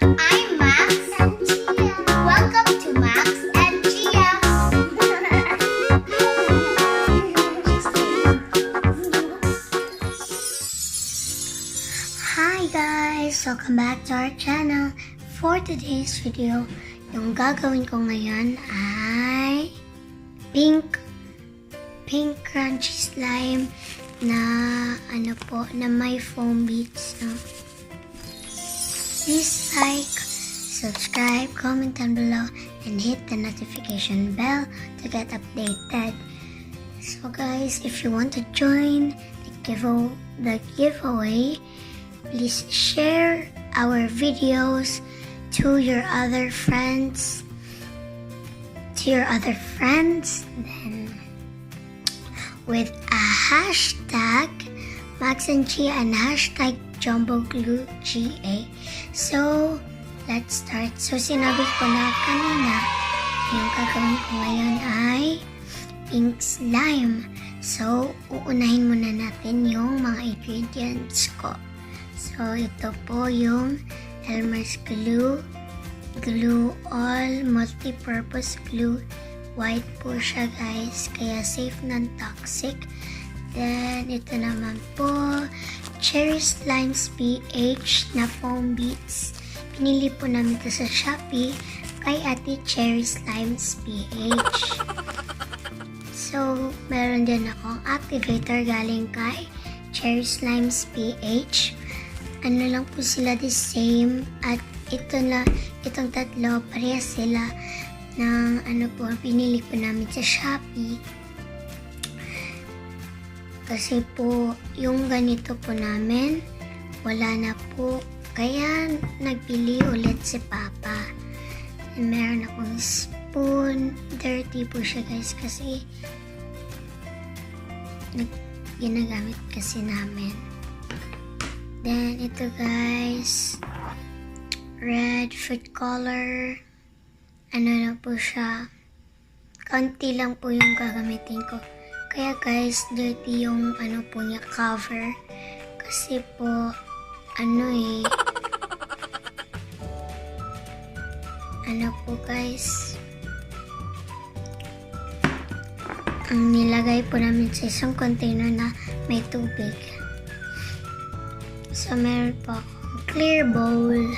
I'm Max and Chiah. Welcome to Max and Chiah. Hi guys! Welcome back to our channel. For today's video, yung gagawin ko ngayon ay pink crunchy slime na na may foam beads, no? Please like, subscribe, comment down below, and hit the notification bell to get updated. So guys, if you want to join the giveaway, please share our videos to your other friends. Then with a hashtag Max and Chiah and hashtag Jumbo Glue GA. So let's start. So sinabi ko na kanina, yung gagawin ko ngayon ay pink slime. So uunahin muna natin yung mga ingredients ko. So ito po yung Elmer's glue all multi-purpose glue. White po siya guys, kaya safe non-toxic. Then ito naman po Cherry Slimes PH na foam beads. Pinili po namin ito sa Shopee kay Ate Cherry Slimes PH. So meron din akong activator galing kay Cherry Slimes PH. Ano lang po sila the same, at itong tatlo parehas sila ng pinili po namin sa Shopee. Kasi po yung ganito po namin wala na po, kaya nagpili ulit si Papa. And meron akong spoon, dirty po siya guys kasi ginagamit kasi namin. Then ito guys, red food color. Na po siya, konti lang po yung gagamitin ko. Kaya guys, dirty yung po niya cover. Kasi po, po guys, ang nilagay po namin sa isang container na may tubig. So meron po akong clear bowl.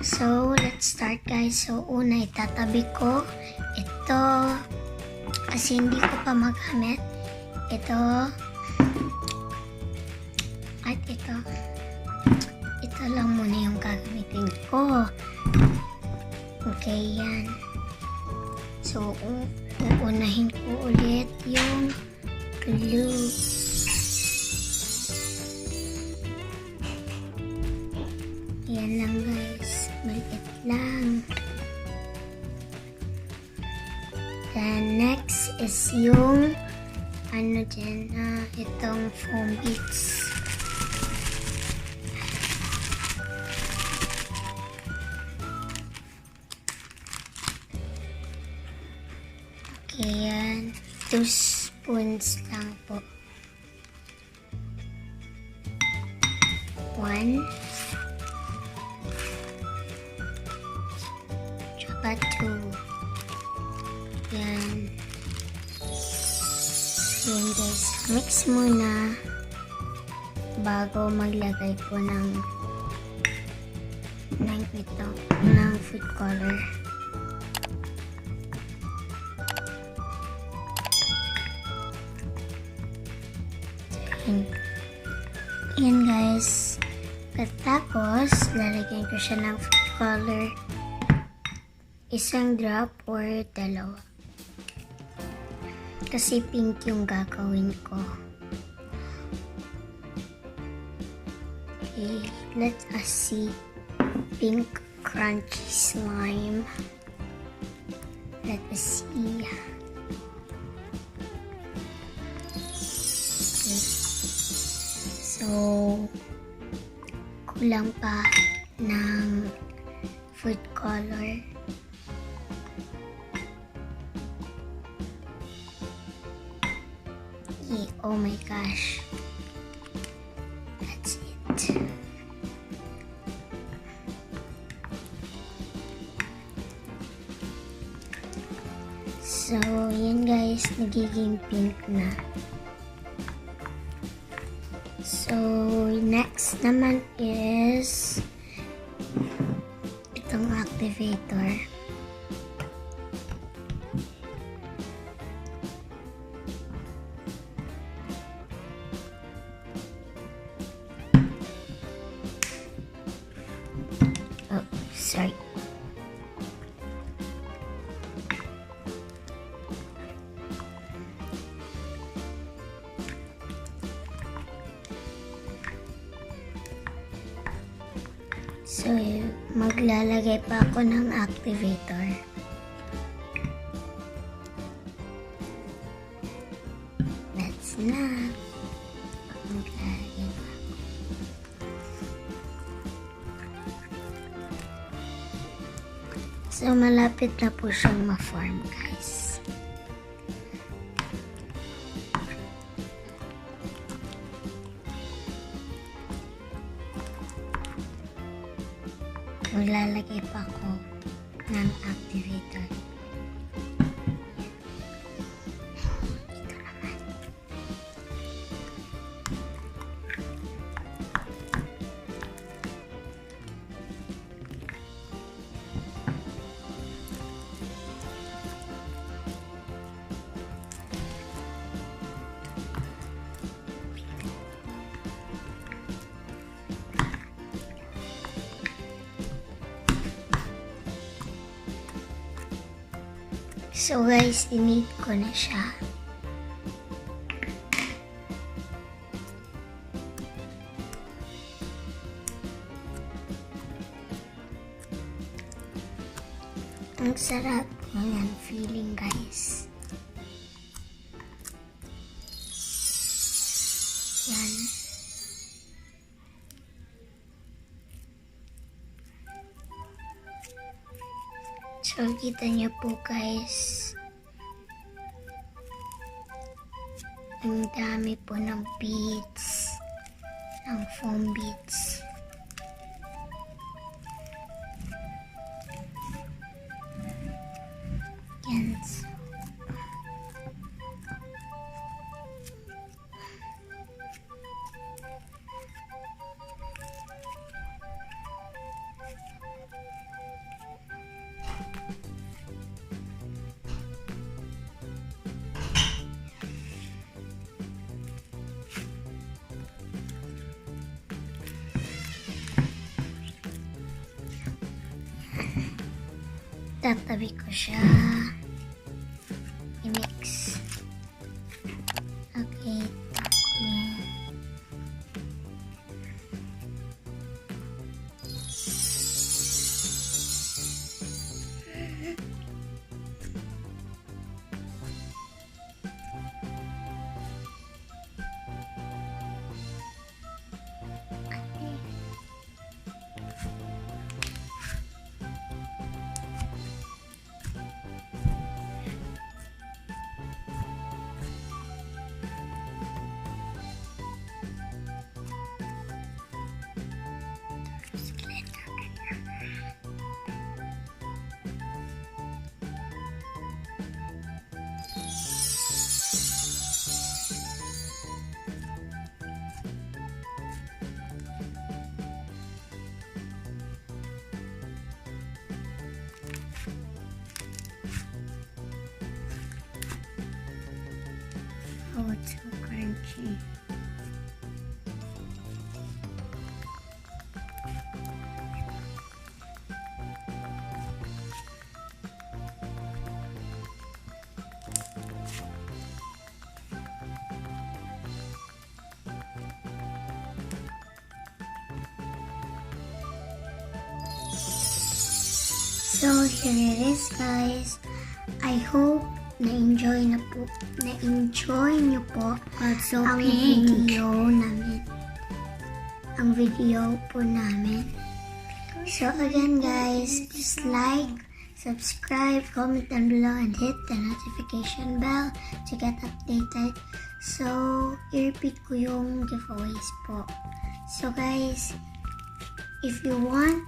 So let's start guys. So una itatabi ko ito kasi hindi ko pa magamit ito at ito lang muna yung gagamitin ko. Okay, yan. So uunahin ko ulit yung glue. Yan lang guys, maliit lang. Then next is yung itong foam beads. Okay, yan. 2 spoons lang po. 1 tsaka 2. Yan. Yan guys, mix muna bago maglagay po ng food color. Yan guys. Tapos lalagyan ko siya ng food color, 1 drop or 2. Kasi pink yung gagawin ko. Okay, let us see. Pink crunchy slime. Let us see. Okay. So, kulang pa ng food color. Oh my gosh. That's it. So, yan guys, nagiging pink na. So, next naman is itong activator. Oh, sorry. So, maglalagay pa ako ng activator. That's na. Maglalagay pa ako. So, malapit na po siyang ma-form, guys. Maglalagay pa ako ng activator. Ito naman. So guys, dinate ko na siya. Ang sarap ng feeling, guys. Yan. So, kita niyo po guys, ang dami po ng beads, ng foam beads. Yan. Tatabi ko siya i-mix. Okay, oh, it's so crunchy. So here it is, guys. I hope na-enjoy niyo po ang video po namin. So again guys, just like, subscribe, comment down below, and hit the notification bell to get updated. So i-repeat ko yung giveaways po. So guys, if you want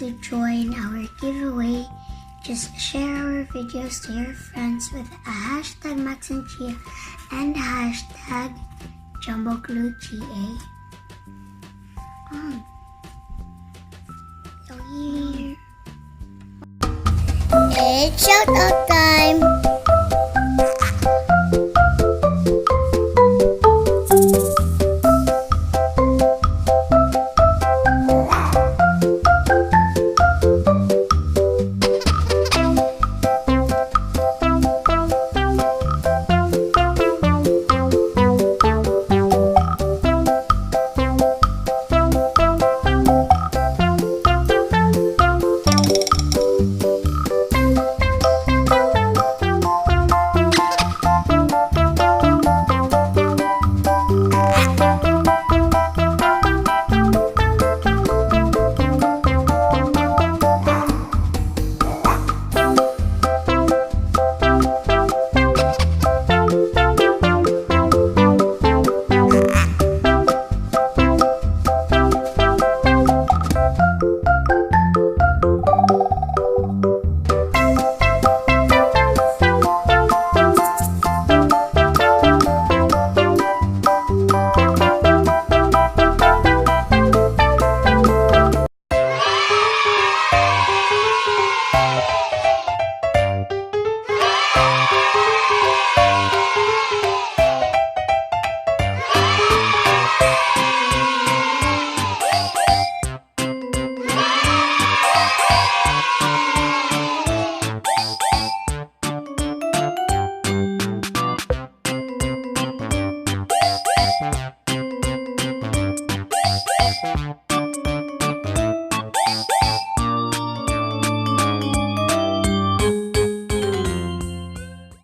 to join our giveaway, Just share our videos to your friends with a hashtag Max and Chiah and hashtag JumboGlueGA. So here. It's shout out time!